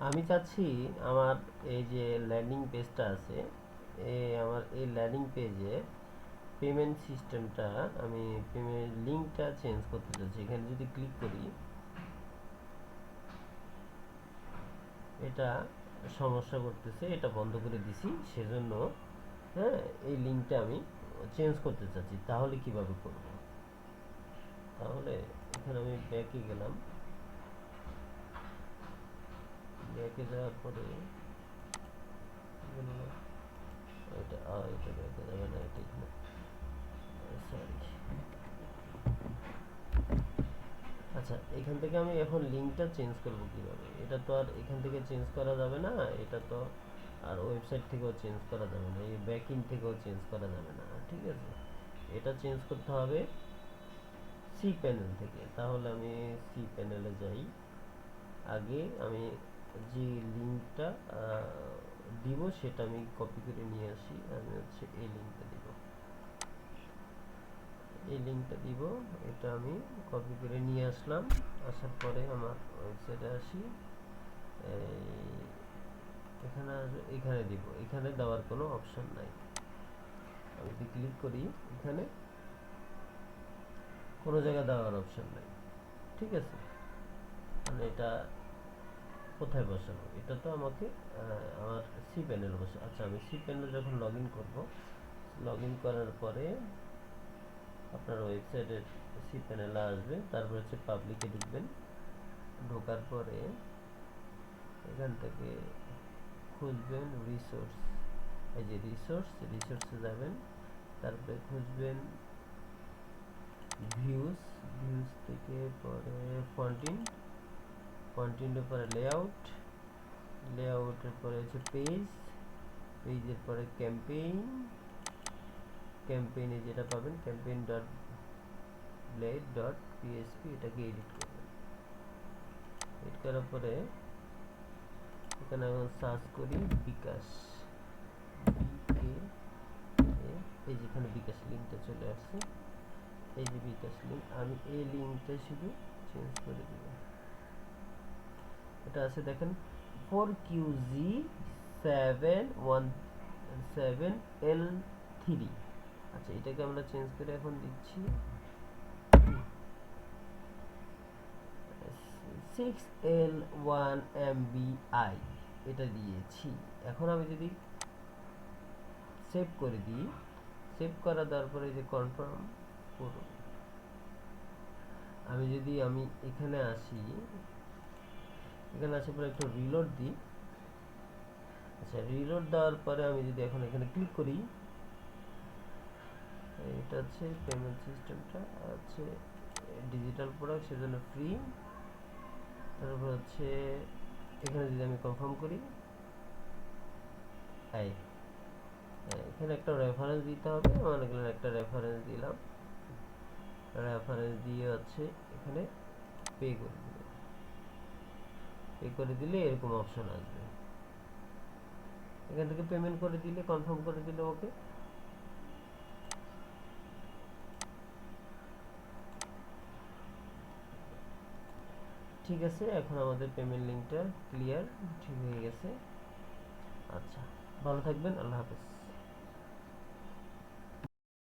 আমি চাচ্ছি আমার এই যে ল্যান্ডিং পেজটা আছে, আমার এই ল্যান্ডিং পেজে পেমেন্ট সিস্টেমটা, আমি পেমেন্ট লিঙ্কটা চেঞ্জ করতে চাচ্ছি। এখানে যদি ক্লিক করি, এটা সমস্যা করতেছে, এটা বন্ধ করে দিছি সেজন্য। হ্যাঁ, এই লিঙ্কটা আমি চেঞ্জ করতে চাচ্ছি, তাহলে কিভাবে করব? তাহলে এখানে আমি ব্যাকে গেলাম, ব্যাকে যাওয়ার পরে এটা ব্যাকে যাবে না, এটা এখানে, সরি। আচ্ছা, এখান থেকে আমি এখন লিঙ্কটা চেঞ্জ করব কিভাবে? এটা তো আর এখান থেকে চেঞ্জ করা যাবে না, এটা তো আর ওয়েবসাইট থেকেও চেঞ্জ করা যাবে না, এই ব্যাকইন থেকেও চেঞ্জ করা যাবে না, ঠিক আছে? এটা চেঞ্জ করতে হবে সি প্যানেল থেকে। তাহলে আমি সি প্যানেলে যাই। আগে আমি যে লিঙ্কটা দিব সেটা আমি কপি করে নিয়ে আসি। আমি হচ্ছে এই লিঙ্কটা দিব, এই লিঙ্কটা দিব, এটা আমি কপি করে নিয়ে আসলাম। আসার পরে আমার ওয়েবসাইটে আসি, এখানে এখানে দিব। এখানে দেওয়ার কোনো অপশন নাই। আমি যদি ক্লিক করি, এখানে কোনো জায়গায় দেওয়ার অপশন নাই, ঠিক আছে? মানে এটা কোথায় বসাবো? এটা তো আমাকে আমার সি প্যানেল বসে। আচ্ছা, আমি সি প্যানেল যখন লগ ইন করবো, লগ ইন করার পরে আপনার ওয়েবসাইটের সি প্যানেলে আসবে, তারপর হচ্ছে পাবলিকে ঢুকবেন। ঢোকার পরে এখান থেকে খুঁজবেন রিসোর্স, এই যে রিসোর্সে যাবেন, তারপরে খুঁজবেন ভিউজ, ভিউজ থেকে পরে কন্টিনিউর পরে লেআউট, লেআউটের পরে হচ্ছে পেজ, পেজের পরে ক্যাম্পেইনে যেটা পাবেন campaign dot blade dot PSP, এটাকে এডিট করবেন। এডিট করার পরে এখানে এখন সার্চ করি বিকাশ, বিকে, এই যেখানে বিকাশ লিঙ্কটা চলে আসছে, এই যে বিকাশ লিঙ্ক, আমি এই লিঙ্কটা শুধু চেঞ্জ করে দিব। এটা আছে দেখেন 4QG717L3। আচ্ছা, এটাকে আমরা চেঞ্জ করে এখন দিচ্ছি 6L1MBI, এটা দিয়েছি। এখন আমি যদি সেভ করে দিই, সেভ করা দেওয়ার পরে যে কনফার্ম করুন, আমি যদি এখানে আসি, এখানে আসার পরে একটু রিলোড দিই। আচ্ছা, রিলোড দেওয়ার পরে আমি যদি এখন এখানে ক্লিক করি, এটা হচ্ছে পেমেন্ট সিস্টেমটা আছে ডিজিটাল প্রোডাক্ট, সেজন্য ফ্রি। তারপর হচ্ছে এখানে যদি আমি কনফার্ম করি, এখানে একটা রেফারেন্স দিতে হবে। মনে করেন একটা রেফারেন্স দিলাম, রেফারেন্স দিয়ে হচ্ছে এখানে পে করে দিলে, পে করে দিলে এরকম অপশন আসবে। এখান থেকে পেমেন্ট করে দিলে, কনফার্ম করে দিলে ওকে। ঠিক আছে, এখন আমাদের পেমেন্ট লিঙ্কটা ক্লিয়ার, ঠিক হয়ে গেছে। আচ্ছা, ভালো থাকবেন, আল্লাহ হাফেজ।